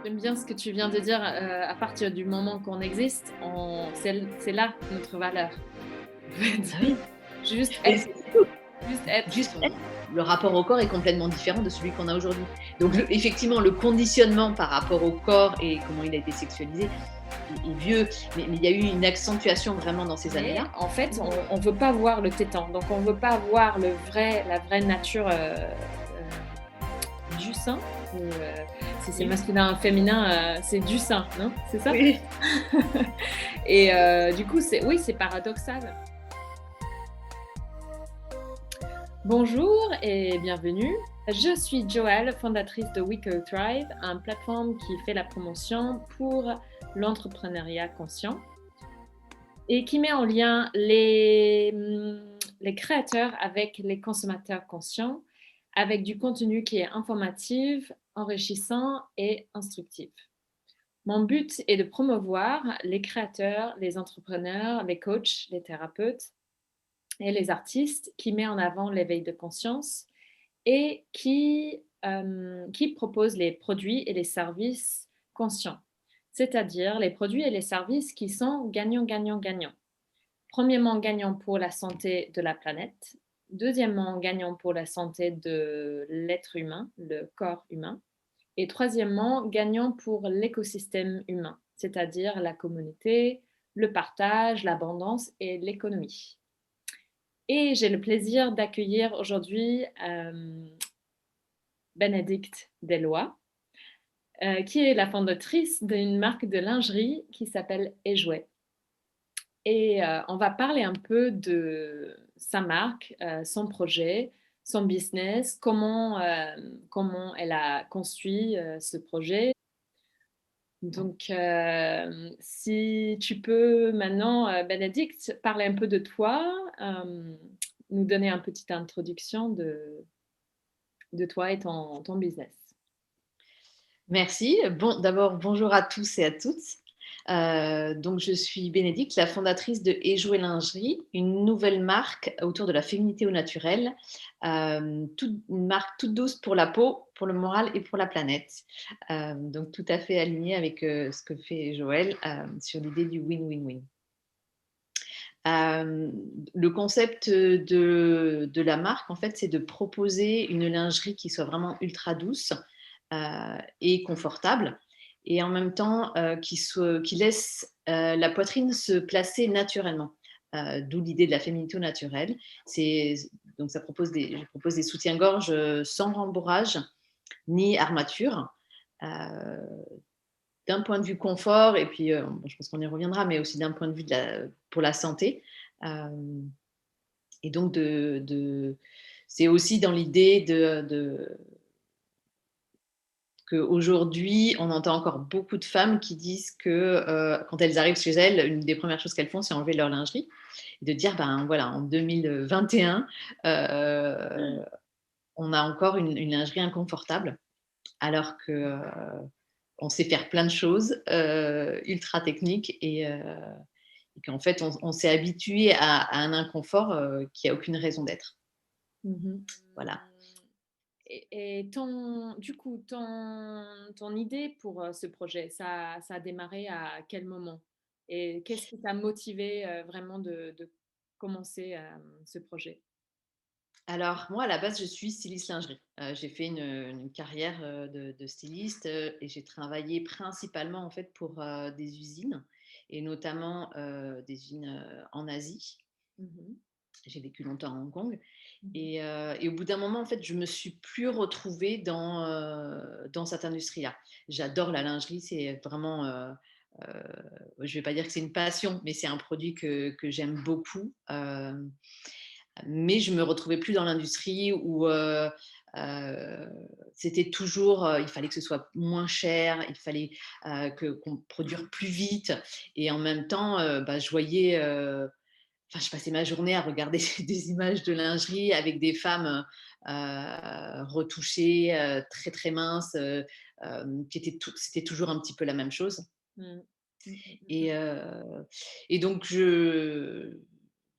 J'aime bien ce que tu viens de dire, à partir du moment qu'on existe, c'est là notre valeur. En Ah fait, oui, juste mais être, juste être. juste être. Le rapport au corps est complètement différent de celui qu'on a aujourd'hui. Donc effectivement, le conditionnement par rapport au corps et comment il a été sexualisé est vieux, mais il y a eu une accentuation vraiment dans ces Mais années-là. en fait, on veut pas voir le tétan, donc on veut pas voir la vraie nature, du sein. Si c'est Oui, masculin, féminin, c'est du sein, non? C'est ça? oui. Et du coup, oui, c'est paradoxal. Bonjour et bienvenue. Je suis Joelle, fondatrice de We Could Thrive, une plateforme qui fait la promotion pour l'entrepreneuriat conscient et qui met en lien les créateurs avec les consommateurs conscients, avec du contenu qui est informatif, enrichissant et instructif. Mon but est de promouvoir les créateurs, les entrepreneurs, les coachs, les thérapeutes et les artistes qui mettent en avant l'éveil de conscience et qui proposent les produits et les services conscients, c'est-à-dire les produits et les services qui sont gagnant-gagnant-gagnant. Premièrement, gagnant pour la santé de la planète. Deuxièmement, gagnant pour la santé de l'être humain, le corps humain. Et troisièmement, gagnant pour l'écosystème humain, c'est-à-dire la communauté, le partage, l'abondance et l'économie. Et j'ai le plaisir d'accueillir aujourd'hui Bénédicte Deslois, qui est la fondatrice d'une marque de lingerie qui s'appelle Ejouet. Et on va parler un peu de sa marque, son projet, son business, comment elle a construit ce projet. Donc, si tu peux maintenant, Bénédicte, parler un peu de toi, nous donner une petite introduction de toi et ton business. Merci. Bon, d'abord, bonjour à tous et à toutes. Donc, je suis Bénédicte, la fondatrice de Et Jouer Lingerie, une nouvelle marque autour de la féminité au naturel, une marque toute douce pour la peau, pour le moral et pour la planète. Donc, tout à fait alignée avec ce que fait Joël sur l'idée du win-win-win. Euh, le concept de la marque, en fait, c'est de proposer une lingerie qui soit vraiment ultra douce et confortable, et en même temps qui laisse la poitrine se placer naturellement. D'où l'idée de la féminité au naturel. Donc je propose des soutiens-gorge sans rembourrage ni armature. Euh, D'un point de vue confort, et puis bon, je pense qu'on y reviendra, mais aussi d'un point de vue pour la santé. Euh, et donc, c'est aussi dans l'idée qu'aujourd'hui, on entend encore beaucoup de femmes qui disent que quand elles arrivent chez elles, une des premières choses qu'elles font, c'est enlever leur lingerie. Et de dire, ben voilà, en 2021, on a encore une lingerie inconfortable, alors que on sait faire plein de choses ultra techniques, et qu'en fait, on s'est habitué à un inconfort qui a aucune raison d'être. Mmh. Voilà. Et du coup, ton idée pour, ce projet, ça a démarré à quel moment? Et qu'est-ce qui t'a motivé vraiment de commencer, ce projet? Alors, moi, à la base, je suis styliste lingerie. J'ai fait une carrière de styliste, et j'ai travaillé principalement en fait pour des usines, et notamment des usines en Asie. Mmh. J'ai vécu longtemps à Hong Kong. Mmh. Et au bout d'un moment, en fait, je me suis plus retrouvée dans cette industrie-là. J'adore la lingerie, c'est vraiment, je vais pas dire que c'est une passion, mais c'est un produit que j'aime beaucoup. Mais je me retrouvais plus dans l'industrie où c'était toujours, il fallait que ce soit moins cher, il fallait qu'on produise plus vite, et en même temps, bah, je voyais, enfin, je passais ma journée à regarder des images de lingerie avec des femmes retouchées, très très minces, c'était toujours un petit peu la même chose. Mmh. Mmh mh, mmh Et, et donc,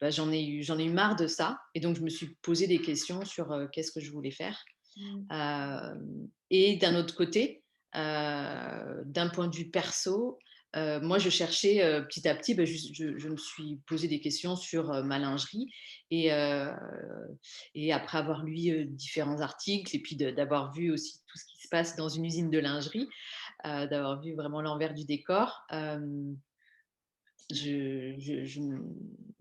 bah, j'en ai eu marre de ça. Et donc, je me suis posé des questions sur qu'est-ce que je voulais faire. mh. Et d'un autre côté, d'un point de vue perso, moi, je cherchais petit à petit, je me suis posé des questions sur ma lingerie et, euh, et après avoir lu différents articles et puis d'avoir vu aussi tout ce qui se passe dans une usine de lingerie, d'avoir vu vraiment l'envers du décor, je, je- je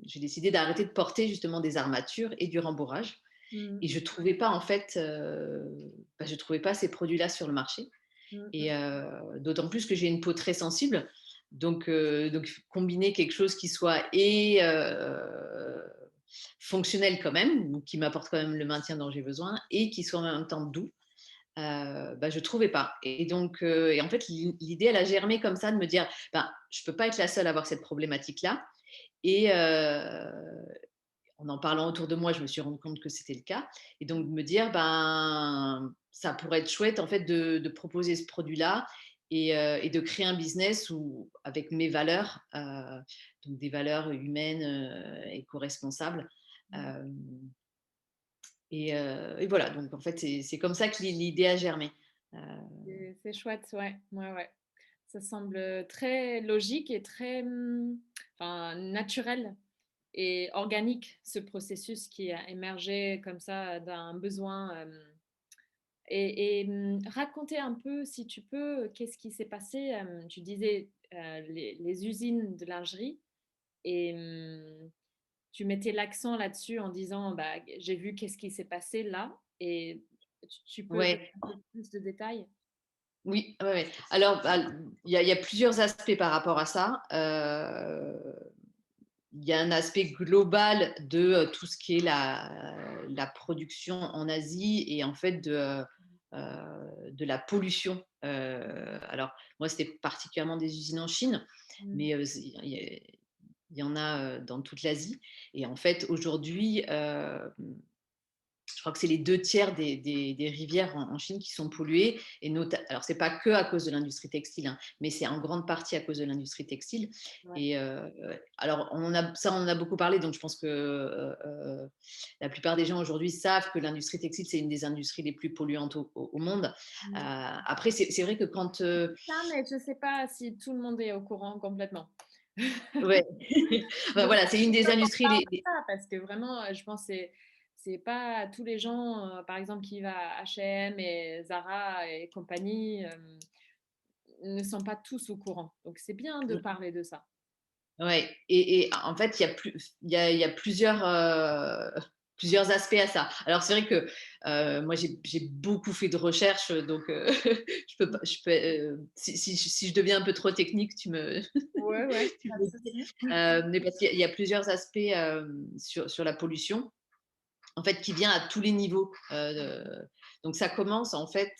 j'ai décidé d'arrêter de porter justement des armatures et du rembourrage. Mmh. Et je trouvais pas en fait, je trouvais pas ces produits-là sur le marché. Mmh mh. Et d'autant plus que j'ai une peau très sensible. Donc combiner quelque chose qui soit fonctionnel quand même, qui m'apporte quand même le maintien dont j'ai besoin, et qui soit en même temps doux, je trouvais pas. Et donc, et en fait, l'idée, elle a germé comme ça de me dire, je peux pas être la seule à avoir cette problématique-là. Et en parlant autour de moi, je me suis rendu compte que c'était le cas. Et donc de me dire, ça pourrait être chouette en fait de proposer ce produit-là et de créer un business où, avec mes valeurs, donc des valeurs humaines, éco-responsables. Mmh. euh, et voilà, donc en fait, c'est comme ça que l'idée a germé. Euh, C'est chouette, ouais. Ouais, ouais. Ça semble très logique et très, enfin, naturel et organique, ce processus qui a émergé comme ça d'un besoin, raconter un peu, si tu peux, qu'est-ce qui s'est passé, tu disais, les usines de lingerie et tu mettais l'accent là-dessus en disant: «Bah, j'ai vu qu'est-ce qui s'est passé là» et tu peux donner ouais, un peu plus de détails? oui, ouais, ouais. Alors, il y a plusieurs aspects par rapport à ça. Il y a un aspect global de tout ce qui est la production en Asie et en fait de la pollution. Alors, moi, c'était particulièrement des usines en Chine, Mmh. mais il y en a dans toute l'Asie. Et en fait, aujourd'hui, je crois que c'est les 2 tiers des rivières en Chine qui sont polluées. Alors, ce n'est pas que à cause de l'industrie textile, hein, mais c'est en grande partie à cause de l'industrie textile. Ouais. Et alors, on en a beaucoup parlé, donc je pense que la plupart des gens aujourd'hui savent que l'industrie textile, c'est une des industries les plus polluantes au monde. Mmh. Après, c'est vrai que quand... Ça, mais je sais pas si tout le monde est au courant complètement. ouais. Donc, Voilà, c'est une des pourquoi t'en industries parles de ça? Parce que vraiment, je pense que c'est pas tous les gens, par exemple, qui va à H&M et Zara et compagnie, ne sont pas tous au courant. Donc c'est bien de parler de ça. Ouais, et en fait, il y a plusieurs aspects à ça. Alors, c'est vrai que moi, j'ai beaucoup fait de recherches, donc je peux pas, si je deviens un peu trop technique, Ouais, ouais, tu pas me de le dis. souci. Mais parce qu'il y a plusieurs aspects sur la pollution, en fait, qui vient à tous les niveaux. Donc, ça commence, en fait,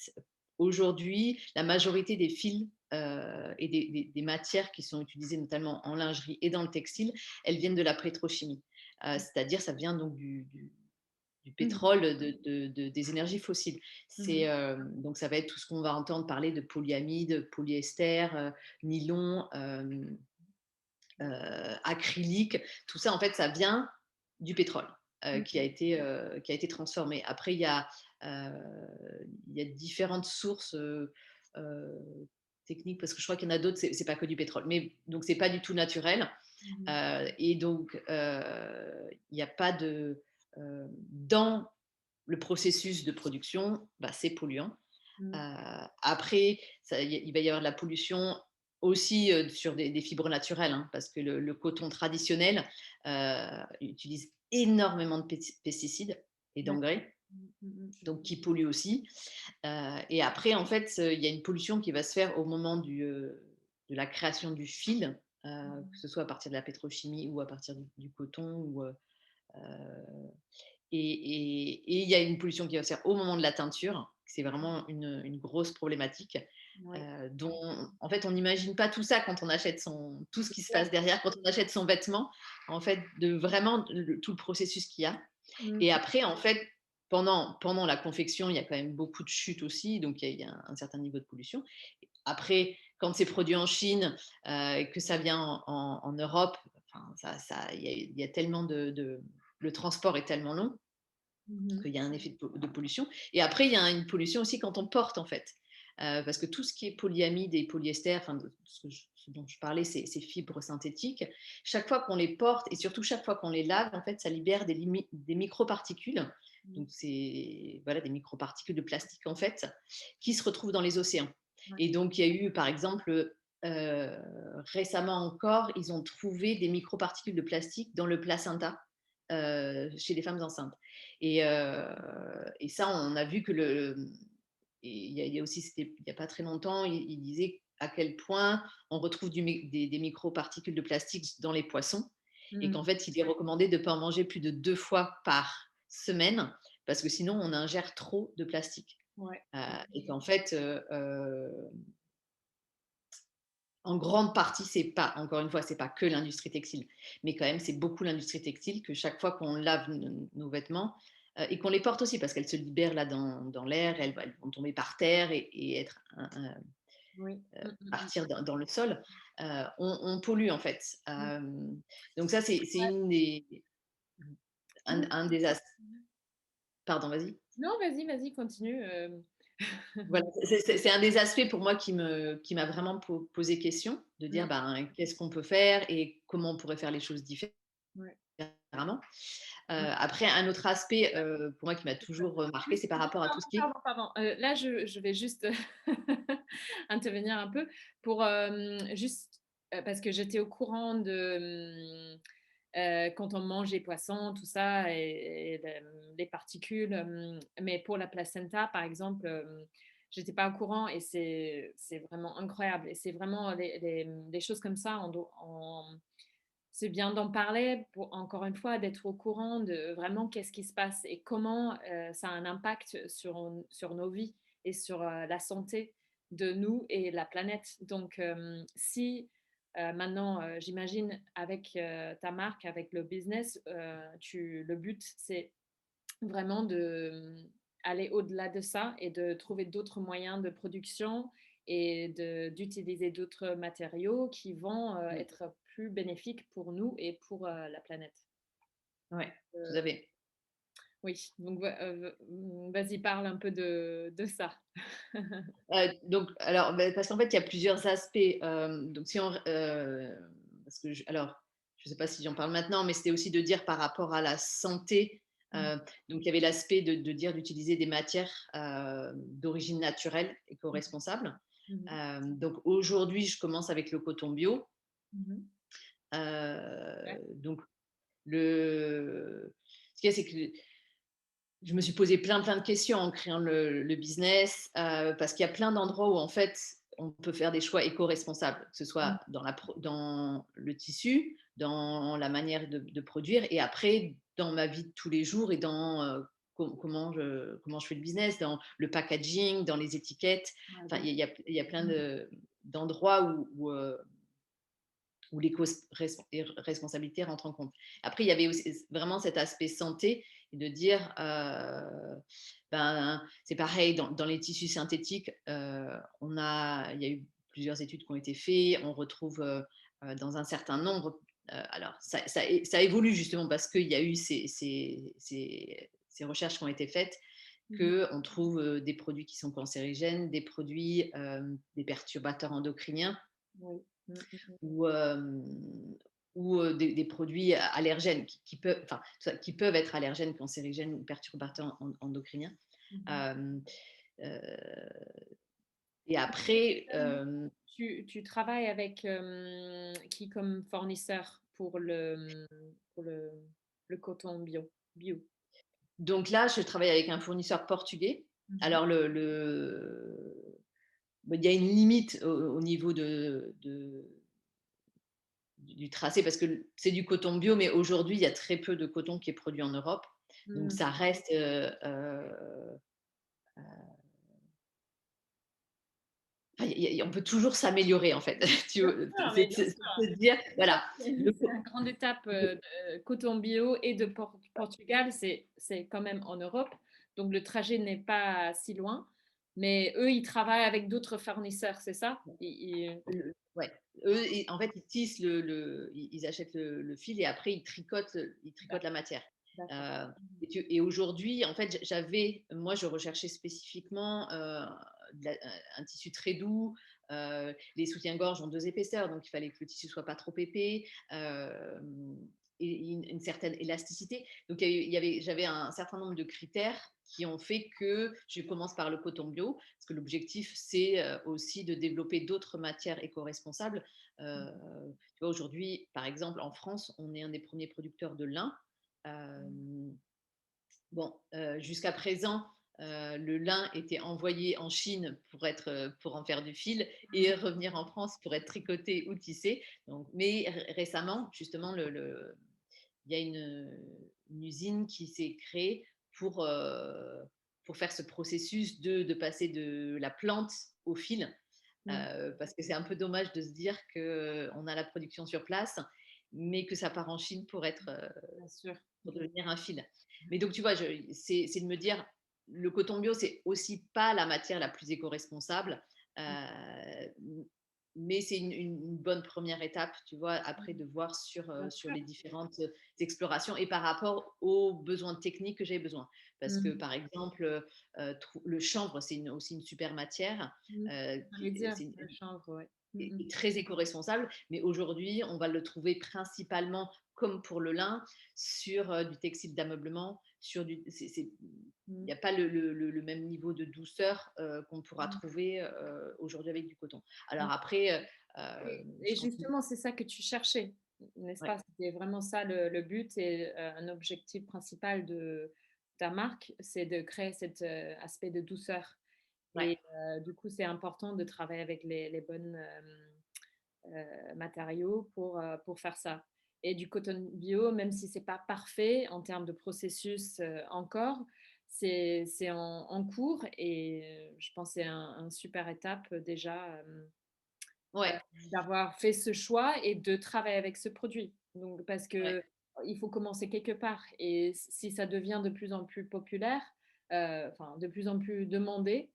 aujourd'hui, la majorité des fils et des matières qui sont utilisées notamment en lingerie et dans le textile, elles viennent de la pétrochimie. C'est-à-dire, ça vient donc du Mmh. pétrole, des énergies fossiles. Mmh. Donc, ça va être tout ce qu'on va entendre parler de polyamide, polyester, nylon, acrylique. Tout ça, en fait, ça vient du pétrole Mmh. qui a été transformé. Après, il y a différentes sources euh, techniques, parce que je crois qu'il y en a d'autres, c'est pas que du pétrole. Mais donc, c'est pas du tout naturel. Mmh. Et donc, il n'y a pas de. Dans le processus de production, c'est polluant. Mmh. Après, il va y avoir de la pollution aussi sur des fibres naturelles, hein, parce que le coton traditionnel utilise énormément de pesticides et D'accord. d'engrais, Mmh, mmh donc qui polluent aussi. Et après, en fait, il y a une pollution qui va se faire au moment de la création du fil, que mh. ce soit à partir de la pétrochimie ou à partir du coton. Et il y a une pollution qui va se faire au moment de la teinture. C'est vraiment une grosse problématique Oui. dont, en fait, on n'imagine pas tout ça quand on achète tout ce qui se passe derrière, quand on achète son vêtement, en fait, de vraiment tout le processus qu'il y a. Mmh. Et après, en fait, pendant la confection, il y a quand même beaucoup de chutes aussi, donc il y a un certain niveau de pollution. Après, quand c'est produit en Chine, que ça vient en Europe, enfin, il y a tellement le transport est tellement long Mmh. qu'il y a un effet de pollution. Et après, il y a une pollution aussi quand on porte, en fait. parce que tout ce qui est polyamide et polyester, enfin, ce dont je parlais, ces fibres synthétiques, chaque fois qu'on les porte et surtout chaque fois qu'on les lave, en fait, ça libère des microparticules. Mmh. Donc, c'est voilà, des microparticules de plastique, en fait, qui se retrouvent dans les océans. Ouais. Et donc, il y a eu, par exemple, récemment encore, ils ont trouvé des microparticules de plastique dans le placenta chez les femmes enceintes. Et ça, on a vu que et il y a aussi, c'était il n'y a pas très longtemps, il disait à quel point on retrouve des microparticules de plastique dans les poissons et Mmh. qu'en fait, il est recommandé de ne pas en manger plus de 2 fois par semaine parce que sinon, on ingère trop de plastique. Ouais. Et qu'en fait, en grande partie, c'est pas, encore une fois, c'est pas que l'industrie textile, mais quand même, c'est beaucoup l'industrie textile que chaque fois qu'on lave nos vêtements et qu'on les porte aussi, parce qu'elles se libèrent là dans l'air, elles vont tomber par terre et être Oui. partir dans le sol, on pollue en fait. Donc ça, c'est Ouais. un des aspects. Pardon, vas-y. Non, vas-y, vas-y, continue. Voilà, c'est un des aspects pour moi qui m'a vraiment posé question, de Mmh. dire ben, qu'est-ce qu'on peut faire et comment on pourrait faire les choses Ouais. différemment. Mmh. Après, un autre aspect pour moi qui m'a toujours marqué, Juste c'est par rapport à tout pardon, ce qui est. pardon, pardon. Là, je vais juste intervenir un peu pour, juste, parce que j'étais au courant de, quand on mange les poissons, tout ça et les particules, mais pour la placenta, par exemple, j'étais pas au courant et c'est vraiment incroyable et c'est vraiment les choses comme ça, c'est bien d'en parler pour, encore une fois, d'être au courant de vraiment qu'est-ce qui se passe et comment, ça a un impact sur nos vies et sur, la santé de nous et la planète. Donc, si, maintenant, j'imagine avec, ta marque, avec le business, le but, c'est vraiment de, aller au-delà de ça et de trouver d'autres moyens de production et d'utiliser d'autres matériaux qui vont, être plus bénéfiques pour nous et pour, la planète. Ouais, tout à Heu, fait. oui, donc vas-y, parle un peu de ça. Donc, alors, parce qu'en fait, il y a plusieurs aspects. Donc, si on, parce que alors, je ne sais pas si j'en parle maintenant, mais c'était aussi de dire par rapport à la santé. Mmh. Donc, il y avait l'aspect de dire d'utiliser des matières d'origine naturelle, Mmh. éco-responsables. Mmh. Donc, aujourd'hui, je commence avec le coton bio. Mmh. Ouais. Donc, ce qu'il y a, c'est que je me suis posé plein de questions en créant le business, parce qu'il y a plein d'endroits où en fait, on peut faire des choix éco-responsables, que ce Mmh. soit dans le tissu, dans la manière de produire et après dans ma vie de tous les jours et dans, comment je fais le business, dans le packaging, dans les étiquettes. Ouais, Enfin, donc il y a plein mmh. d'endroits où l'éco-responsabilité rentre en compte. Après, il y avait aussi vraiment cet aspect santé et de dire, ben, c'est pareil, dans les tissus synthétiques, il y a eu plusieurs études qui ont été faites, on retrouve dans un certain nombre, alors ça évolue justement parce qu'il y a eu ces recherches qui ont été faites, Mmh. qu'on trouve des produits qui sont cancérigènes, des produits, des perturbateurs endocriniens, Oui. Mmh, mmh mh. ou, des produits allergènes qui peuvent être allergènes, cancérigènes, perturbateurs endocriniens. Mmh. Euh, euh, et après, Tu travailles avec, qui comme fournisseur pour le coton bio? donc là, je travaille avec un fournisseur portugais. Mmh. Alors, il y a une limite au niveau du tracé parce que c'est du coton bio, mais aujourd'hui, il y a très peu de coton qui est produit en Europe. Donc, Mmh. ça reste enfin, on peut toujours s'améliorer en fait. Bien sûr, mais bien C'est sûr. se dire, voilà, C'est la grande étape, de coton bio et de Portugal, c'est quand même en Europe, donc le trajet n'est pas si loin, mais eux, ils travaillent avec d'autres fournisseurs, c'est ça? ouais, eux, en fait, ils tissent ils achètent le fil et après ils tricotent la matière. D'accord. Et aujourd'hui, en fait, moi, je recherchais spécifiquement un tissu très doux. Les soutiens-gorge ont 2 épaisseurs, donc il fallait que le tissu soit pas trop épais. Et une certaine élasticité. Donc, j'avais un certain nombre de critères qui ont fait que je commence par le coton bio, parce que l'objectif, c'est aussi de développer d'autres matières éco-responsables. Mmh. Tu vois, aujourd'hui, par exemple, en France, on est un des premiers producteurs de lin. Mmh. Euh, bon, jusqu'à présent, le lin était envoyé en Chine pour en faire du fil et revenir en France pour être tricoté ou tissé. Donc, mais récemment, justement, il y a une usine qui s'est créée pour, euh, pour faire ce processus de passer de la plante au fil. Mmh. Parce que c'est un peu dommage de se dire qu'on a la production sur place, mais que ça part en Chine Bien sûr. pour devenir un fil. Mais donc, tu vois, c'est de me dire, le coton bio, c'est aussi pas la matière la plus éco-responsable, Mmh. euh, mais c'est une bonne première étape, tu vois, après Mmh. de voir Bien sur sûr. les différentes explorations et par rapport aux besoins techniques que j'ai besoin. Parce que, Mmh. par exemple, le chanvre, c'est aussi une super matière. Mmh. J'allais dire C'est le chanvre, ouais. Mmh mh. est très éco-responsable, mais aujourd'hui, on va le trouver principalement, comme pour le lin, sur du textile d'ameublement, il Mmh. n'y a pas le même niveau de douceur qu'on pourra Mmh. trouver aujourd'hui avec du coton. Mmh. Alors après, Et je continue. justement, c'est ça que tu cherchais, n'est-ce Ouais, pas? C'était vraiment ça le but et un objectif principal de ta marque, c'est de créer cet, aspect de douceur ouais, et du coup, c'est important de travailler avec les bonnes, matériaux pour faire ça et du coton bio, même si c'est pas parfait en termes de processus, encore, c'est en cours et je pense que c'est un super étape, déjà, ouais, d'avoir fait ce choix et de travailler avec ce produit. Donc parce ouais. que il faut commencer quelque part et si ça devient de plus en plus populaire, enfin de plus en plus demandé,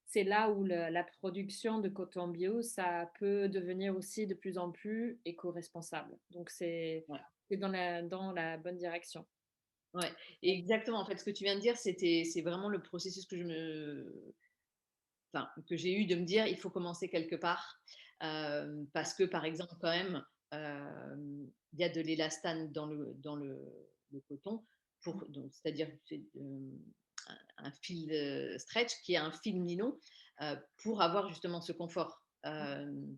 c'est là où la production de coton bio, ça peut devenir aussi de plus en plus éco-responsable. Donc Ouais. c'est dans la bonne direction. Ouais, exactement. En fait, ce que tu viens de dire, c'est vraiment le processus que j'ai eu de me dire, il faut commencer quelque part, parce que, par exemple, quand même, il y a de l'élastane dans le coton, donc, c'est-à-dire c'est, un fil stretch qui est un fil nylon, pour avoir justement ce confort. Mmh.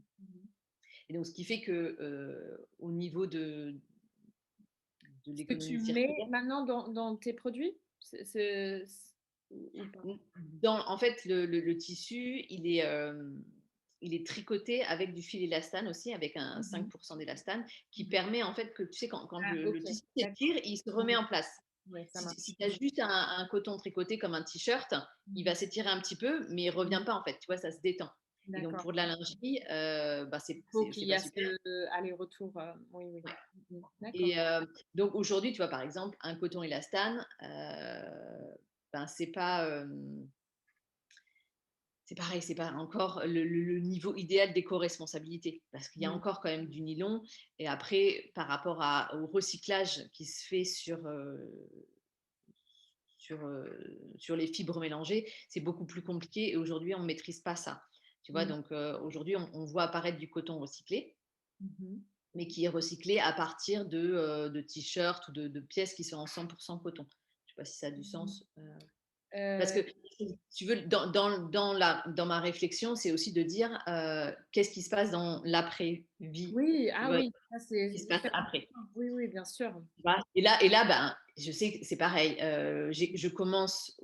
Et donc, ce qui fait que au niveau de Ce que tu l'économie mets circulaire, maintenant dans tes produits? Ou pas? En fait, le tissu, il est tricoté avec du fil élastane aussi, avec un Mmh mh. 5% d'élastane, qui Mmh. permet en fait que, tu sais, quand Ah le OK, tissu d'accord. s'étire, il se remet Mmh. en place. Ouais, ça Si marche. tu as juste un coton tricoté comme un t-shirt, il Mmh va s'étirer un petit peu, mais il ne mh. revient pas en fait, tu vois, ça se détend. Et donc D'accord. pour de la lingerie, bah, Il faut qu'il c'est y pas a super. ce aller-retour, oui, oui. Ouais. Mmh mh. D'accord. Et donc aujourd'hui, tu vois, par exemple, un coton élastane, ben, c'est pareil, c'est pas encore le niveau idéal d'éco-responsabilité, parce qu'il y a Mmh. encore quand même du nylon. Et après, par rapport au recyclage qui se fait sur les fibres mélangées, c'est beaucoup plus compliqué et aujourd'hui, on ne maîtrise pas ça. Tu vois, Mmh. donc aujourd'hui, on voit apparaître du coton recyclé, Mmh mh. mais qui est recyclé à partir de t-shirts ou de pièces qui sont en 100% coton. Je ne sais pas si ça a du Mmh. sens. Parce Heu, que, si tu veux, dans ma réflexion, c'est aussi de dire qu'est-ce qui se passe dans l'après-vie, oui, tu ah vois, oui, ça c'est qui se passe hyper après. important. Oui, oui, bien sûr. Tu vois. Et là, ben, je sais que c'est pareil. Je commence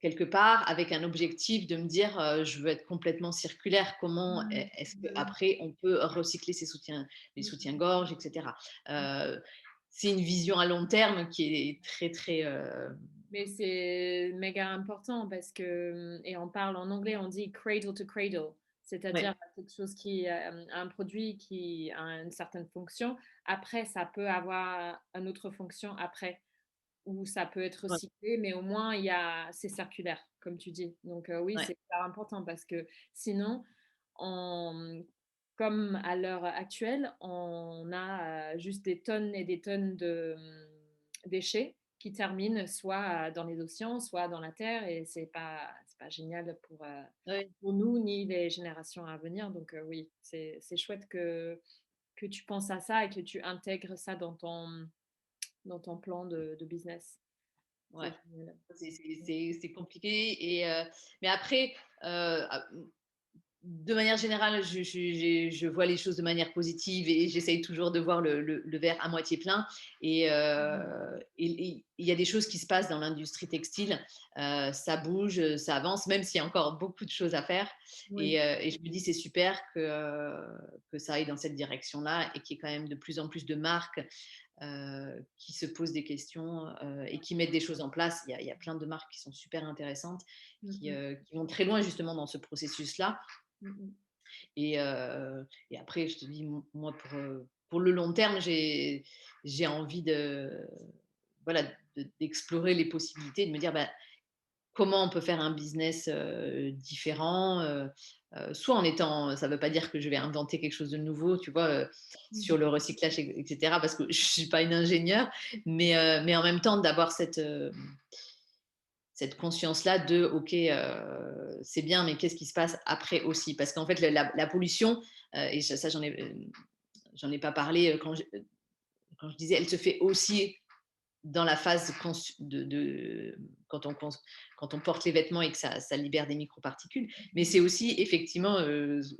quelque part avec un objectif de me dire je veux être complètement circulaire. Comment Mmh. est-ce Mmh. qu'après on peut recycler les Mmh. soutiens-gorge, etc. Mmh. Euh, c'est une vision à long terme qui est très, très. Mais c'est méga important parce que, et on parle en anglais, on dit cradle to cradle, c'est-à-dire Ouais, quelque chose qui, un produit qui a une certaine fonction. Après, ça peut avoir une autre fonction après, ou ça peut être ouais, recyclé, mais au moins c'est circulaire, comme tu dis. Donc, oui, ouais, c'est hyper important parce que sinon, on comme à l'heure actuelle, on a, juste des tonnes et des tonnes de, déchets qui terminent soit dans les océans, soit dans la terre et c'est pas génial Oui. pour nous ni les générations à venir donc oui, c'est chouette que tu penses à ça et que tu intègres ça dans ton plan de business. Ouais, C'est génial. c'est compliqué mais après, de manière générale, je vois les choses de manière positive et j'essaye toujours de voir le verre à moitié plein. Mmh. Et il y a des choses qui se passent dans l'industrie textile. Ça bouge, ça avance, même s'il y a encore beaucoup de choses à faire. Oui. Et je me dis, c'est super que ça aille dans cette direction-là et qu'il y ait quand même de plus en plus de marques qui se posent des questions et qui mettent des choses en place. Il y a plein de marques qui sont super intéressantes, Mmh mh. qui vont très loin justement dans ce processus-là. Mmh mh. Et après, je te dis, moi, pour le long terme, j'ai envie voilà, d'explorer les possibilités, de me dire, bah, comment on peut faire un business différent, soit en étant, ça ne veut pas dire que je vais inventer quelque chose de nouveau, tu vois, Mmh. sur le recyclage, etc., parce que je ne suis pas une ingénieure, mais en même temps, d'avoir cette conscience-là de, OK, c'est bien, mais qu'est-ce qui se passe après aussi? Parce qu'en fait, la pollution, et ça, j'en ai pas parlé quand je disais, elle se fait aussi dans la phase quand on porte les vêtements et que ça libère des microparticules. Mais c'est aussi effectivement,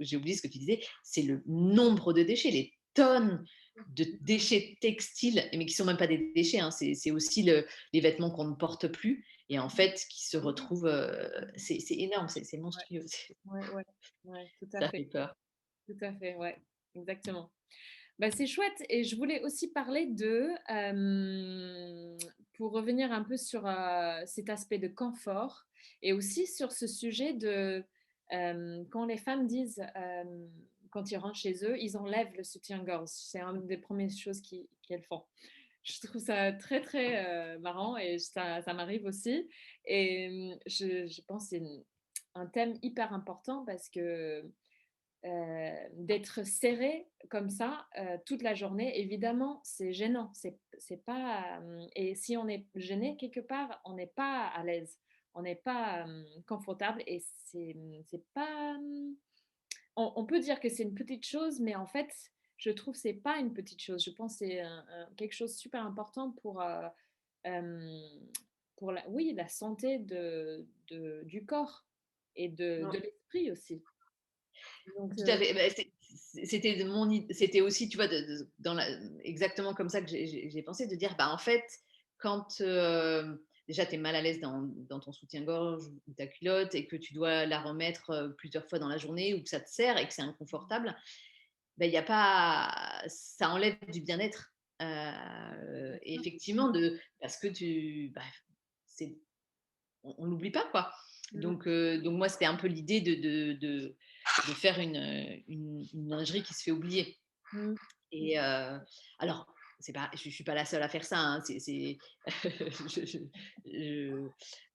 j'ai oublié ce que tu disais, c'est le nombre de déchets, les tonnes de déchets textiles, mais qui sont même pas des déchets, hein, c'est aussi les vêtements qu'on ne porte plus et en fait qui se retrouvent, c'est énorme, c'est Ouais, monstrueux, ouais, ouais, ouais, tout à ça fait, fait peur. tout à fait, ouais, exactement. Bah, c'est chouette et je voulais aussi parler pour revenir un peu sur, cet aspect de confort et aussi sur ce sujet quand les femmes disent, quand ils rentrent chez eux, ils enlèvent le soutien-gorge. C'est une des premières choses qu'elles font. Je trouve ça très, très, marrant et ça m'arrive aussi et je pense que c'est un thème hyper important parce que d'être serré comme ça, toute la journée, évidemment, c'est gênant. C'est pas, et si on est gêné quelque part, on n'est pas à l'aise. On n'est pas, confortable et c'est pas, on peut dire que c'est une petite chose, mais en fait, je trouve que c'est pas une petite chose. Je pense que c'est quelque chose de super important hem, pour la santé du corps et de l'esprit aussi. Donc Tout à fait. Bah, c'était aussi, tu vois, exactement comme ça que j'ai pensé, de dire, bah, en fait, quand déjà tu es mal à l'aise dans ton soutien-gorge ou ta culotte et que tu dois la remettre plusieurs fois dans la journée ou que ça te serre et que c'est inconfortable, bah, y a pas, ça enlève du bien-être. bien Et sûr. effectivement, parce que bah, c'est, on l'oublie pas, quoi. Mmh. Donc moi, c'était un peu l'idée de faire une lingerie qui se fait oublier. Mmh. Et alors, c'est pas, je suis pas la seule à faire ça, hein, je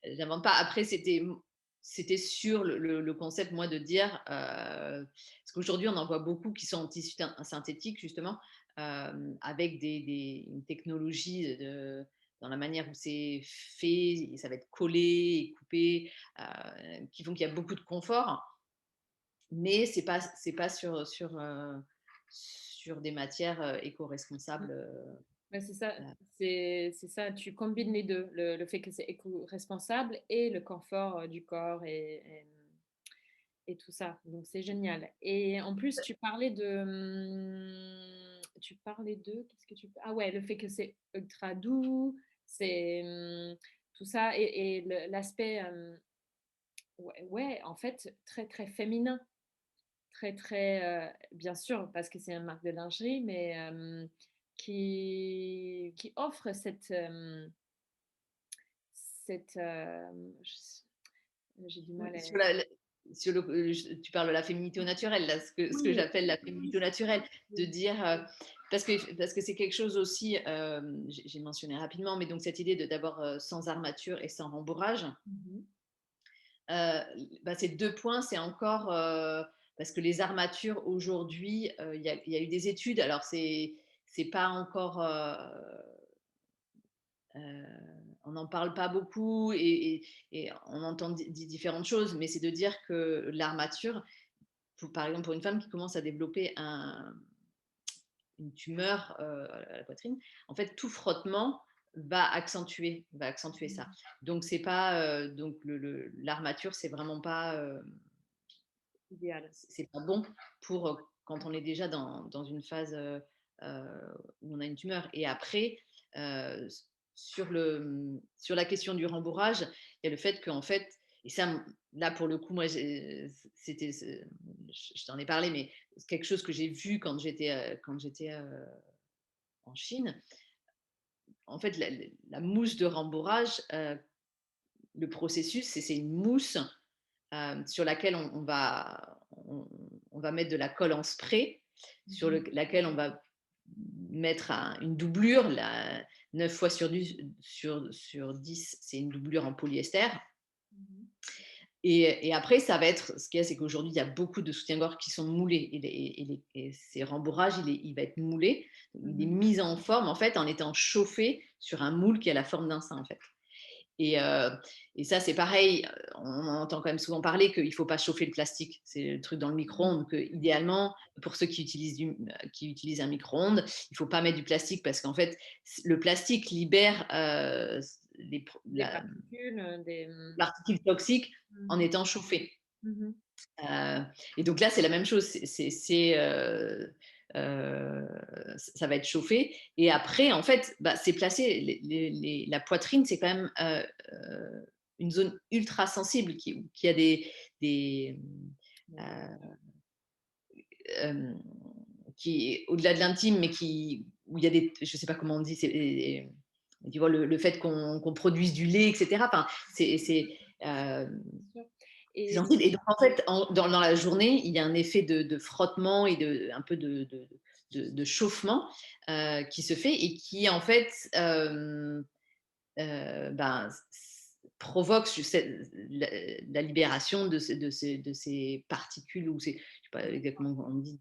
j'invente pas. Après, c'était sur le concept, moi, de dire, parce qu'aujourd'hui, on en voit beaucoup qui sont en tissu synthétique, justement, avec une technologie dans la manière où c'est fait, ça va être collé et coupé, qui font qu'il y a beaucoup de confort, mais c'est pas sur des matières Mmh. éco-responsables. Bah, c'est ça, Heu, c'est ça, tu combines les 2, le fait que c'est éco-responsable et le confort, du corps et tout ça, donc c'est génial et en plus tu parlais de qu'est-ce que tu ah ouais, le fait que c'est ultra doux, c'est, tout ça et l'aspect, ouais, ouais, en fait, très, très féminin. Très, très, bien sûr, parce que c'est une marque de lingerie, mais qui offre j'ai du mal à sur la sur tu parles de la féminité au naturel, là, ce que oui, j'appelle la féminité au naturel, de oui. dire, parce que c'est quelque chose aussi, j'ai mentionné rapidement, mais donc cette idée d'abord, sans armature et sans rembourrage. Mmh. Bah, ces 2 points, c'est encore, parce que les armatures aujourd'hui, il y a eu des études, alors c'est pas encore, heu on n'en parle pas beaucoup et on entend différentes choses, mais c'est de dire que l'armature, par exemple pour une femme qui commence à développer une tumeur à la poitrine, en fait, tout frottement va accentuer ça. Donc, c'est pas, donc l'armature, c'est vraiment pas idéal. C'est pas bon pour quand on est déjà dans une phase où on a une tumeur. Et après, euh, sur la question du rembourrage, il y a le fait qu'en fait, et ça, là pour le coup, moi, c'était, je t'en ai parlé, mais c'est quelque chose que j'ai vu quand j'étais en Chine. En fait, la mousse de rembourrage, le processus, c'est une mousse sur laquelle on va mettre de la colle en spray, sur laquelle on va mettre une doublure. 9 fois sur 10, sur 10, c'est une doublure en polyester. Et après, ça va être, ce qu'il y a, c'est qu'aujourd'hui, il y a beaucoup de soutiens-gorge qui sont moulés. Et ces rembourrages, il va être moulé. Il est mis en forme, en fait, en étant chauffé sur un moule qui a la forme d'un sein, en fait. Et ça, c'est pareil, on entend quand même souvent parler qu'il ne faut pas chauffer le plastique. C'est le truc dans le micro-ondes. Idéalement, pour ceux qui utilisent un micro-ondes, il ne faut pas mettre du plastique parce qu'en fait, le plastique libère des particules, particules toxiques en étant chauffé. Et donc là, c'est la même chose. Ça va être chauffé. Et après, en fait, c'est placé. La poitrine, c'est quand même une zone ultra sensible qui a qui est au-delà de l'intime, mais où il y a des, je sais pas comment on dit, tu vois, le fait qu'on produise du lait, etc. Enfin, c'est sensible. Et donc, en fait, dans la journée, il y a un effet de frottement et un peu de chauffement qui se fait et qui, en fait, provoque la libération de ces particules, ou je ne sais pas exactement comment on dit,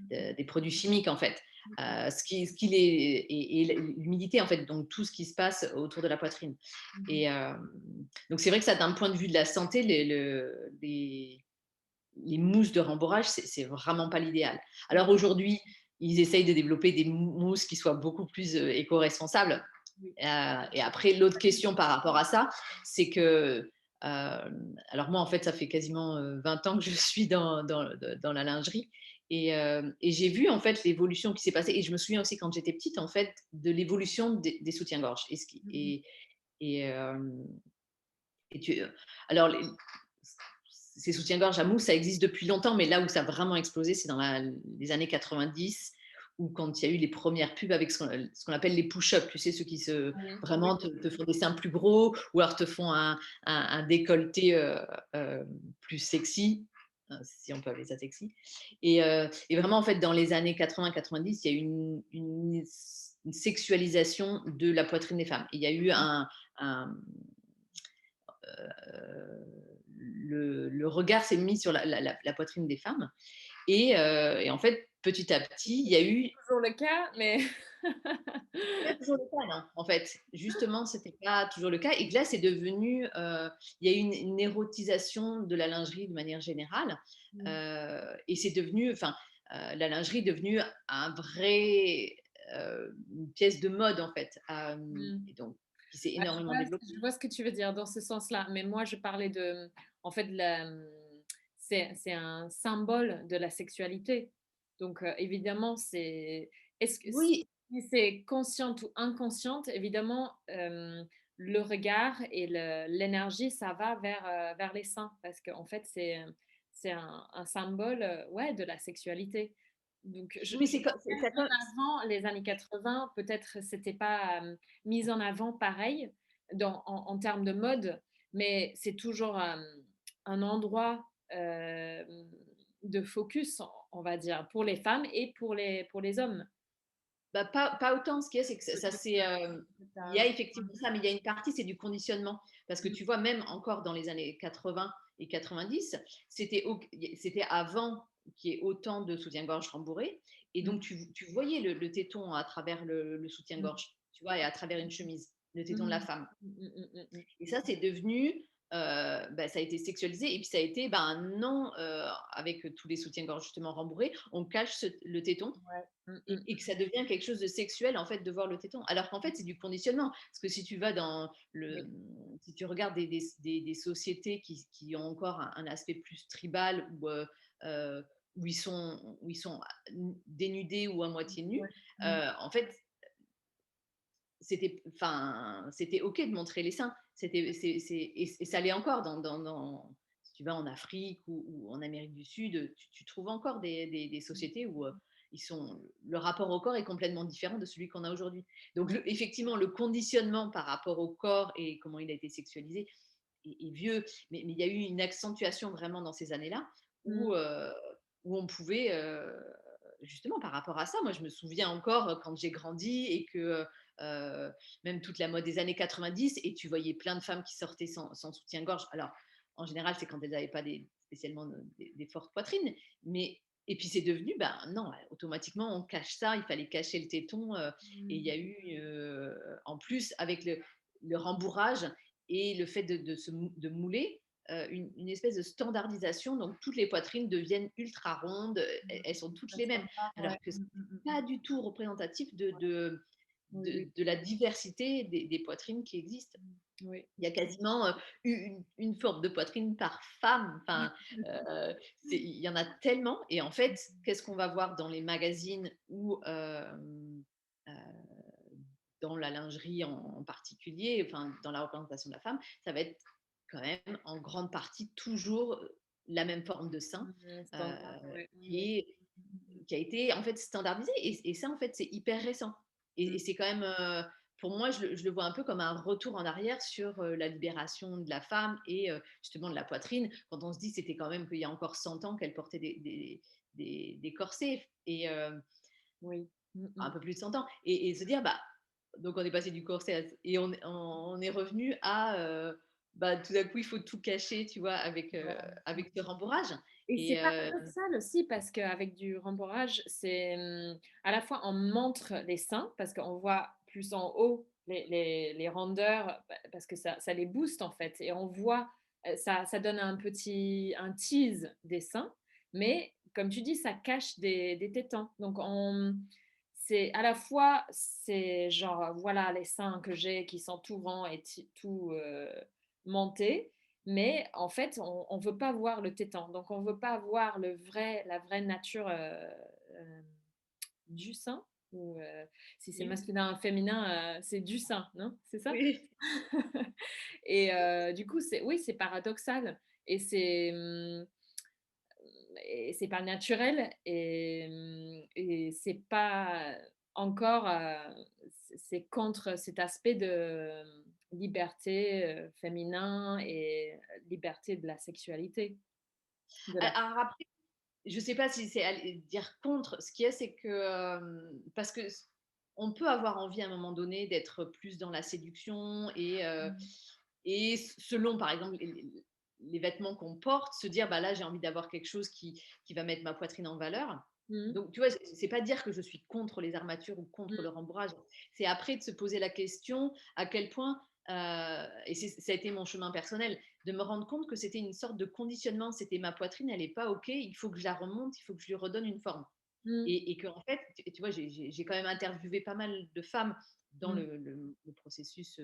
des produits chimiques, en fait. Et l'humidité, en fait, donc tout ce qui se passe autour de la poitrine. Et donc, c'est vrai que ça, d'un point de vue de la santé, les mousses de rembourrage, c'est vraiment pas l'idéal. Alors aujourd'hui, ils essayent de développer des mousses qui soient beaucoup plus éco-responsables. Et après, l'autre question par rapport à ça, c'est que, alors moi, en fait, ça fait quasiment 20 ans que je suis dans la lingerie. Et j'ai vu, en fait, l'évolution qui s'est passée. Et je me souviens aussi, quand j'étais petite, en fait, de l'évolution des soutiens-gorge. Alors, ces soutiens-gorge à mousse, ça existe depuis longtemps, mais là où ça a vraiment explosé, c'est dans les années 90, ou quand il y a eu les premières pubs avec ce qu'on appelle les push-ups, tu sais, ceux qui vraiment te font des seins plus gros, ou alors te font un décolleté plus sexy, si on peut appeler ça sexy. Et vraiment, en fait, dans les années 80-90, il y a eu une sexualisation de la poitrine des femmes. Il y a eu le regard s'est mis sur la poitrine des femmes. Et en fait, petit à petit, il y a eu... Toujours le cas, mais... pas toujours le cas, non. En fait, justement, c'était pas toujours le cas. Et que là, c'est devenu... il y a eu une érotisation de la lingerie de manière générale. Et c'est devenu... Enfin, la lingerie est devenue une pièce de mode, en fait. Et donc, qui s'est énormément développée. Je vois ce que tu veux dire dans ce sens-là, mais moi, je parlais de... En fait, c'est un symbole de la sexualité. Donc, évidemment, est-ce que Oui. si c'est consciente ou inconsciente, évidemment, le regard et l'énergie, ça va vers les seins, parce qu'en fait, c'est un symbole ouais, de la sexualité. Donc, Oui, c'est avant les années 80, peut-être c'était pas mis en avant pareil en termes de mode, mais c'est toujours un endroit de focus, on va dire, pour les femmes et pour les hommes. Pas autant. Ce qu'il y a, c'est que il y a effectivement ça, mais il y a une partie, c'est du conditionnement. Parce que tu vois, même encore dans les années 80 et 90, c'était avant qu'il y ait autant de soutien-gorge rembourré. Et donc, tu voyais le téton à travers le soutien-gorge, tu vois, et à travers une chemise. le téton de la Mmh. femme. Mmh, mmh, mmh, mmh. Et ça, c'est devenu, ça a été sexualisé et puis ça a été, non, avec tous les soutiens-gorge justement rembourrés, on cache le téton Ouais. Mmh, mmh, et que ça devient quelque chose de sexuel, en fait, de voir le téton. Alors qu'en fait, c'est du conditionnement. Parce que si tu vas dans oui. si tu regardes des sociétés qui ont encore un aspect plus tribal heu, où ils sont dénudés ou à moitié nus, Ouais. Mmh. en fait, c'était OK de montrer les seins. Et ça l'est encore si tu vas en Afrique ou en Amérique du Sud, tu trouves encore des sociétés où, le rapport au corps est complètement différent de celui qu'on a aujourd'hui. Donc effectivement, le conditionnement par rapport au corps et comment il a été sexualisé est vieux, mais il y a eu une accentuation vraiment dans ces années-là Mmh. où on pouvait, justement par rapport à ça, moi je me souviens encore quand j'ai grandi et que même toute la mode des années 90 et tu voyais plein de femmes qui sortaient sans soutien-gorge. Alors en général, c'est quand elles n'avaient pas spécialement des fortes poitrines, mais et puis c'est devenu, non, automatiquement on cache ça, il fallait cacher le téton et il y Mmh. a eu en plus avec le rembourrage et le fait de mouler, une espèce de standardisation. Donc, toutes les poitrines deviennent ultra rondes, elles sont toutes Ça les se mêmes. compare, Alors ouais. que ce Mmh, n'est mmh, mmh, mmh. pas du tout représentatif Oui, oui. de la diversité des poitrines qui existent. Oui. Il y a quasiment une forme de poitrine par femme. Enfin, il y en a tellement. Et en fait, qu'est-ce qu'on va voir dans les magazines ou dans la lingerie en particulier, enfin, dans la représentation de la femme, ça va être quand même en grande partie toujours la même forme de sein Standard, ouais. Oui, oui. qui, est, Mmh qui a été en fait standardisée. Et ça, en fait, c'est hyper récent. mh, Et mmh. c'est quand même, pour moi, je le vois un peu comme un retour en arrière sur la libération de la femme et justement de la poitrine, quand on se dit que c'était quand même qu'il y a encore 100 ans qu'elle portait des corsets. Et Oui. Mmh un mh. peu plus de 100 ans. Et se dire, donc on est passé du corset et on est revenu à, tout d'un coup, il faut tout cacher, tu vois, Ouais. avec ce rembourrage. Et c'est Et paradoxal aussi parce qu'avec du rembourrage, c'est, à la fois on montre les seins parce qu'on voit plus en haut les rondeurs parce que ça les booste en fait et on voit, ça donne un tease des seins, mais comme tu dis, ça cache des tétons. Donc c'est à la fois, c'est genre, voilà les seins que j'ai qui sont tout ronds et tout, montés, mais en fait, on veut pas voir le téton, donc on veut pas voir la vraie nature, du sein ou si c'est oui, masculin, féminin, c'est du sein, non? C'est ça? oui. Et du coup, c'est oui, c'est paradoxal et c'est pas naturel et c'est pas encore, c'est contre cet aspect de, liberté, féminin et liberté de la sexualité de la Alors après, je ne sais pas si c'est aller dire contre. Ce qu'il y a, c'est que, parce que on peut avoir envie à un moment donné d'être plus dans la séduction mmh. et selon, par exemple, les vêtements qu'on porte, se dire: «Là, j'ai envie d'avoir quelque chose qui va mettre ma poitrine en valeur». Mmh. Donc tu vois, c'est pas dire que je suis contre les armatures ou contre le Mmh. rembourrage. C'est après de se poser la question à quel point, et ça a été mon chemin personnel, de me rendre compte que c'était une sorte de conditionnement. C'était ma poitrine, elle est pas OK, il faut que je la remonte, il faut que je lui redonne une forme. Mmh. Et qu'en fait, tu vois, j'ai quand même interviewé pas mal de femmes dans Mmh. le processus,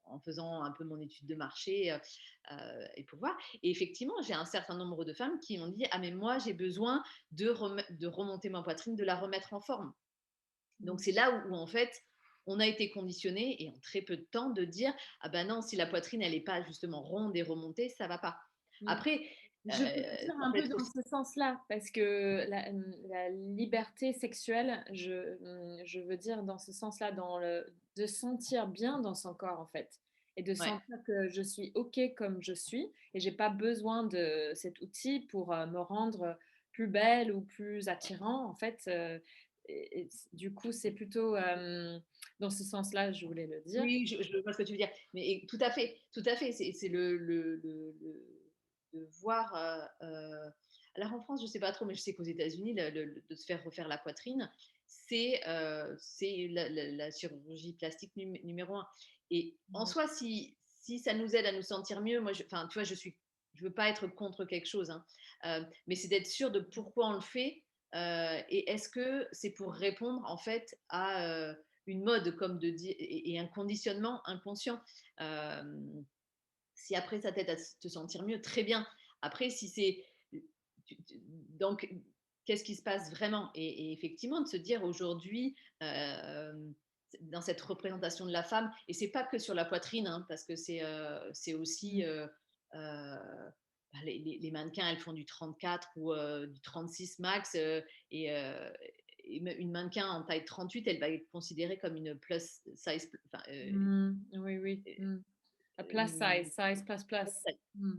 en faisant un peu mon étude de marché et pour voir. Et effectivement, j'ai un certain nombre de femmes qui m'ont dit: «Ah mais moi, j'ai besoin de remonter ma poitrine, de la remettre en forme». Donc Mmh. c'est là où en fait, on a été conditionné et en très peu de temps de dire: «Ah ben non, si la poitrine elle est pas justement ronde et remontée, ça va pas». Mmh. Après, Je peux te dire ça un peut peu être dans aussi ce sens-là, parce que la liberté sexuelle, je veux dire dans ce sens-là, dans le de sentir bien dans son corps, en fait et de ouais. sentir que je suis OK comme je suis et j'ai pas besoin de cet outil pour, me rendre plus belle ou plus attirant, en fait, et du coup, c'est plutôt, dans ce sens-là, je voulais le dire. Oui, je vois ce que tu veux dire. Mais tout à fait, tout à fait. C'est de voir, alors en France, je sais pas trop, mais je sais qu'aux États-Unis, de se faire refaire la poitrine, c'est la chirurgie plastique numéro un. Et en soi, si ça nous aide à nous sentir mieux, moi, enfin, tu vois, je veux pas être contre quelque chose, hein, mais c'est d'être sûr de pourquoi on le fait, et est-ce que c'est pour répondre en fait à une mode, comme de dire, et un conditionnement inconscient. Si après ça t'aide à te sentir mieux, très bien. Après, si c'est donc qu'est-ce qui se passe vraiment, et effectivement de se dire aujourd'hui, dans cette représentation de la femme, et c'est pas que sur la poitrine, hein, parce que c'est aussi bah, les mannequins, elles font du 34 ou du 36 max, et une mannequin en taille 38, elle va être considérée comme une plus size, enfin, Oui, oui. A plus une size, size plus plus. Mmh.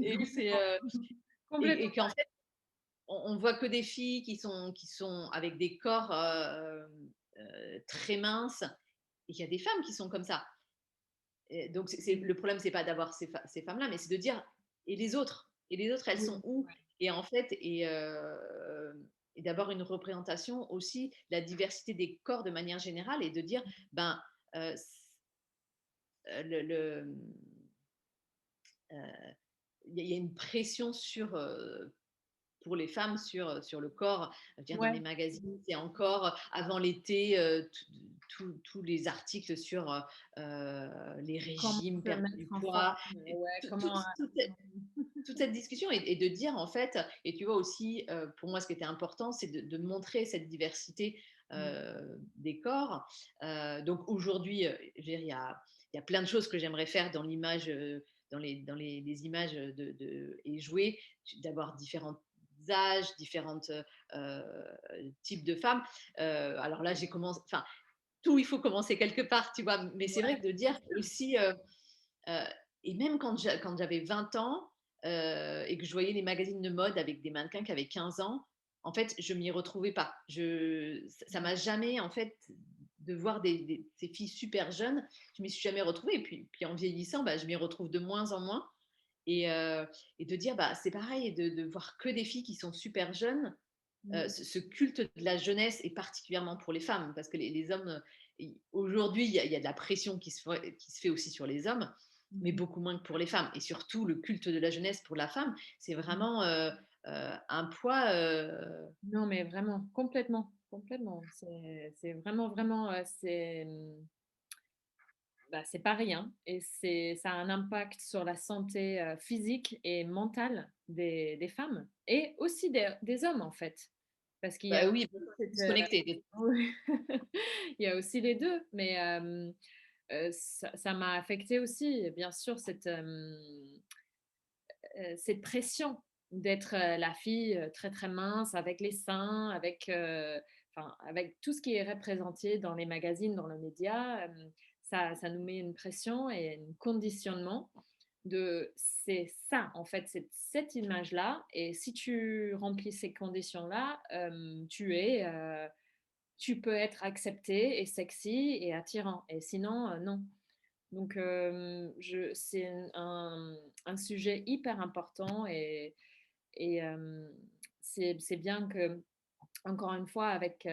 et c'est Complètement, et complètement. qu'en fait, on voit que des filles qui sont avec des corps très minces, et qu'il y a des femmes qui sont comme ça. Et donc le problème, c'est pas d'avoir ces femmes-là, mais c'est de dire, et les autres, elles sont Oui, où? ouais. Et en fait, et d'avoir une représentation aussi, la diversité des corps de manière générale, et de dire, ben, le il y a une pression pour les femmes sur le corps. Je veux dire, dans Ouais. les magazines, c'est encore avant l'été, tous les articles sur les Comment régimes, se perdre mettre du en poids, forme, et ouais, comment, toute cette discussion, et de dire en fait, et tu vois aussi, pour moi, ce qui était important, c'est de montrer cette diversité des corps. Donc aujourd'hui, je veux dire, il y a plein de choses que j'aimerais faire dans l'image, les images et jouer, d'avoir différents âges, différentes types de femmes. Alors là, j'ai commencé, enfin, tout, il faut commencer quelque part, tu vois. Mais c'est vrai que de dire aussi, euh, et même quand j'avais 20 ans, et que je voyais les magazines de mode avec des mannequins qui avaient 15 ans, en fait, je m'y retrouvais pas. Ça m'a jamais, en fait, de voir ces filles super jeunes, je m'y suis jamais retrouvée. Et puis en vieillissant, bah, je m'y retrouve de moins en moins. Et de dire, bah, c'est pareil, de voir que des filles qui sont super jeunes. Ce culte de la jeunesse, est particulièrement pour les femmes, parce que les hommes, aujourd'hui, il y a de la pression qui se fait aussi sur les hommes, mais beaucoup moins que pour les femmes. Et surtout, le culte de la jeunesse pour la femme, c'est vraiment un poids. Non, mais vraiment, complètement, complètement. C'est vraiment, vraiment, bah, c'est pas rien et ça a un impact sur la santé, physique et mentale des femmes et aussi des hommes, en fait. Parce qu'il y a Bah oui, aussi cette, disconnectée. oui, il y a aussi les 2, mais ça m'a affectée aussi, bien sûr, cette pression d'être, la fille, très, très mince avec les seins, enfin, avec tout ce qui est représenté dans les magazines, dans le média, ça nous met une pression et un conditionnement de c'est ça, en fait, c'est cette image-là et si tu remplis ces conditions-là, tu peux être accepté et sexy et attirant et sinon, non. Donc, c'est un sujet hyper important et c'est bien que encore une fois avec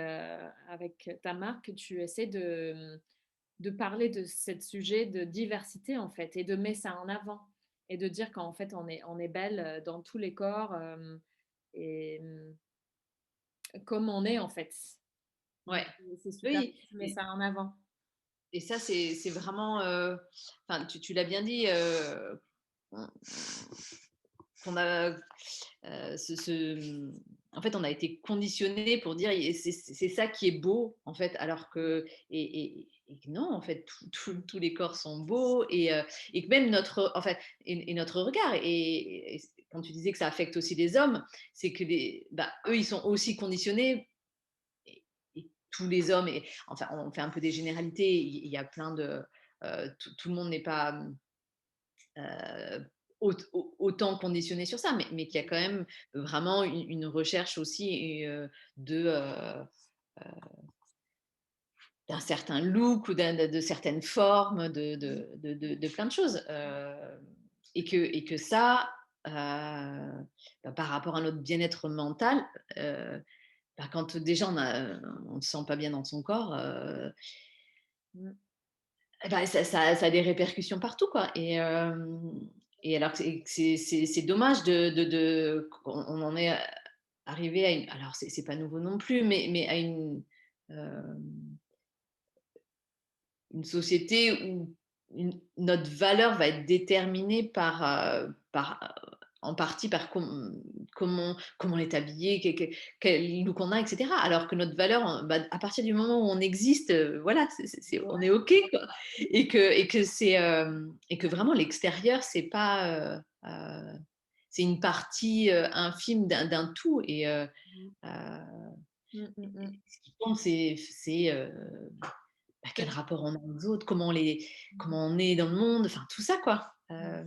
ta marque, tu essaies de parler de ce sujet de diversité, en fait et de mettre ça en avant et de dire qu'en fait on est belle, dans tous les corps, et comme on est, en fait. Ouais. Donc, c'est super Oui. que tu mets ça en avant. Et ça, c'est vraiment, enfin, tu l'as bien dit, qu'on a en fait, on a été conditionné pour dire, c'est ça qui est beau, en fait, alors que, et que non, en fait, tous les corps sont beaux, et que même en fait, et notre regard, et quand tu disais que ça affecte aussi les hommes, c'est que bah, eux, ils sont aussi conditionnés, et tous les hommes, et enfin, on fait un peu des généralités, il y a plein de, tout le monde n'est pas euh, autant conditionné sur ça, mais qu'il y a quand même vraiment une recherche aussi, d'un certain look, ou de certaines formes, de plein de choses. Et que ça, par rapport à notre bien-être mental, bah, quand déjà on ne se sent pas bien dans son corps, Mmh. et bah, ça a des répercussions partout, quoi. Et alors que c'est dommage qu'on en est arrivé à une, alors c'est pas nouveau non plus, mais à une société où notre valeur va être déterminée en partie par comment on est habillé, quel look on a, etc. Alors que notre valeur, bah, à partir du moment où on existe, voilà, on est OK, quoi. Et que vraiment l'extérieur, c'est une partie infime d'un tout. Mmh. Euh, Mmh, mmh, mmh. Ce qui compte, bah, quel rapport on a aux autres, comment on est dans le monde, enfin tout ça, quoi. Mmh.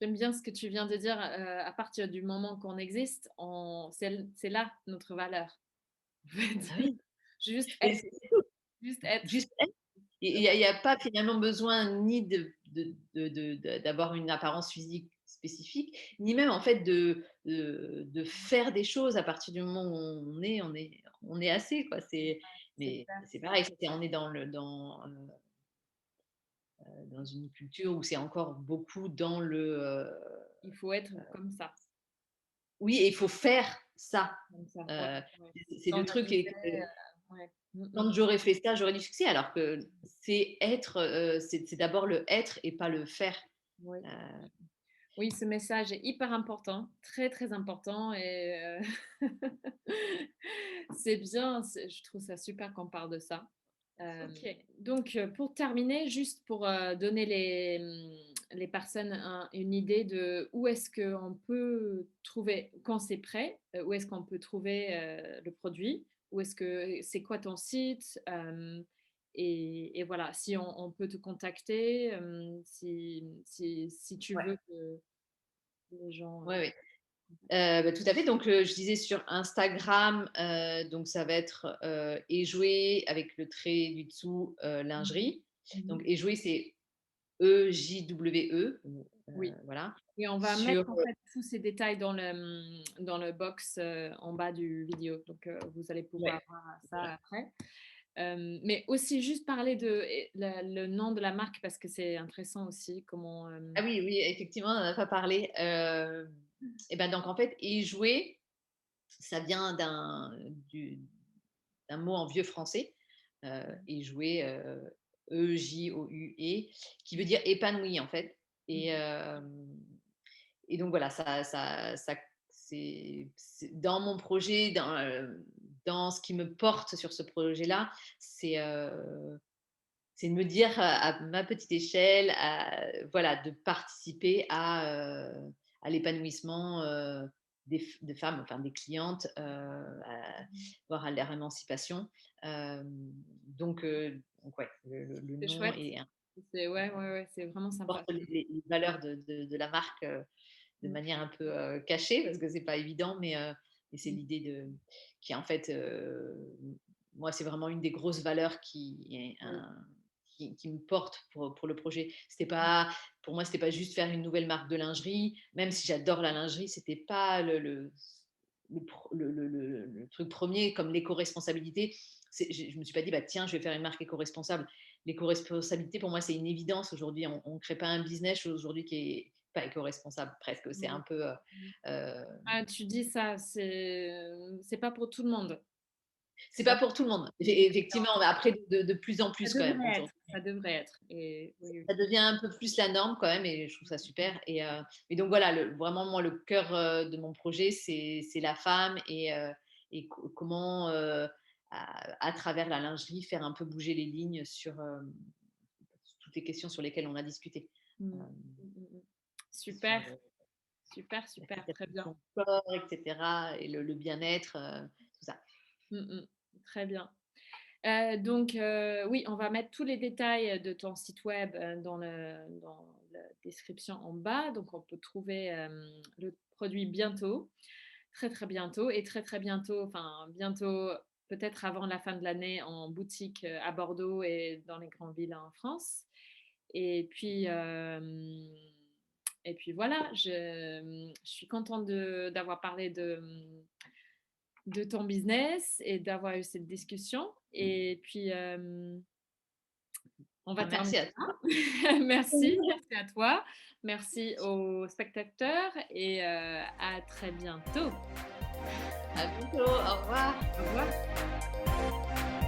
J'aime bien ce que tu viens de dire, à partir du moment qu'on existe, on c'est là notre valeur, en fait. Ah oui, Juste mais être, juste être. juste être. Il y a pas finalement besoin ni d'avoir une apparence physique spécifique, ni même en fait de faire des choses. À partir du moment où on est assez, quoi. C'est Mais clair. c'est pareil, on est dans une culture où c'est encore beaucoup dans Il faut être comme ça, oui, et il faut faire ça. comme ça. Ouais, Heu, ouais. c'est Dans le le truc, et que respect, ouais. Mmh mh. quand j'aurais fait ça, j'aurais du succès, alors que c'est être, c'est d'abord le être et pas le faire. Oui. Heu, Oui, ce message est hyper important, très, très important et c'est bien, je trouve ça super qu'on parle de ça. OK, donc pour terminer, juste pour, donner les personnes une idée de où est-ce qu'on peut trouver quand c'est prêt, où est-ce qu'on peut trouver, le produit? Où est-ce que c'est quoi ton site? Et voilà, si on peut te contacter, si tu ouais, veux que les gens, ouais, ouais. Bah, tout à fait, donc je disais sur Instagram, donc ça va être, Ejoué avec le trait du dessous, mmh lingerie. mh. Donc Ejoué, c'est EJWE, Oui. voilà. Et on va Sur mettre en fait tous ces détails dans le box, en bas du vidéo, donc vous allez Ouais, pouvoir voir voilà. ça après. Mais aussi juste parler de le nom de la marque parce que c'est intéressant aussi comment, Ah oui, oui, effectivement, on en a pas parlé. Et ben, donc en fait, éjouer, ça vient d'un mot en vieux français, éjouer, EJOUE, qui veut dire épanoui, en fait. Et mmh, et donc voilà, c'est dans mon projet, dans ce qui me porte sur ce projet-là, c'est, c'est de me dire à ma petite échelle, voilà, de participer à l'épanouissement de femmes, enfin des clientes, voire à leur émancipation. Donc ouais, le c'est nom chouette. est, C'est ouais, ouais, ouais, c'est vraiment sympa. porte les valeurs de la marque de Mmh, manière un peu cachée, parce que c'est pas évident, mais c'est mmh, l'idée qui est en fait, moi, c'est vraiment une des grosses valeurs oui, qui me porte pour le projet. C'était pas, pour moi, c'était pas juste faire une nouvelle marque de lingerie, même si j'adore la lingerie, c'était pas le truc premier, comme l'éco-responsabilité. Je me suis pas dit, bah, tiens, je vais faire une marque éco-responsable. L'éco-responsabilité, pour moi, c'est une évidence aujourd'hui. On ne crée pas un business aujourd'hui qui est pas éco-responsable, presque. C'est oui. un peu. Mmh. Euh, Ah, tu dis ça, c'est pas pour tout le monde. c'est Ouais, pas pour tout le monde. non, Effectivement, mais après, de plus en ça plus quand même devrait être, aujourd'hui. ça devrait être et oui, oui. Ça devient un peu plus la norme quand même, et je trouve ça super. Et donc voilà, vraiment, moi, le cœur de mon projet, c'est la femme, et comment, à travers la lingerie, faire un peu bouger les lignes sur toutes les questions sur lesquelles on a discuté. Euh, Mmh. Mmh, mmh mh. sur Super, super, super, très bien. l'acceptation du corps, etc., et le bien-être, tout ça. Mmh mh. Très bien. Donc oui, on va mettre tous les détails de ton site web, dans la description en bas. Donc on peut trouver, le produit bientôt, très, très bientôt et très, très bientôt, enfin bientôt, peut-être avant la fin de l'année en boutique, à Bordeaux et dans les grandes villes en France. Et puis, voilà, je suis contente d'avoir parlé de ton business et d'avoir eu cette discussion. Et puis, on va Merci terminer à toi. là. Merci, merci à toi. Merci aux spectateurs et à très bientôt. À bientôt. Au revoir. Au revoir.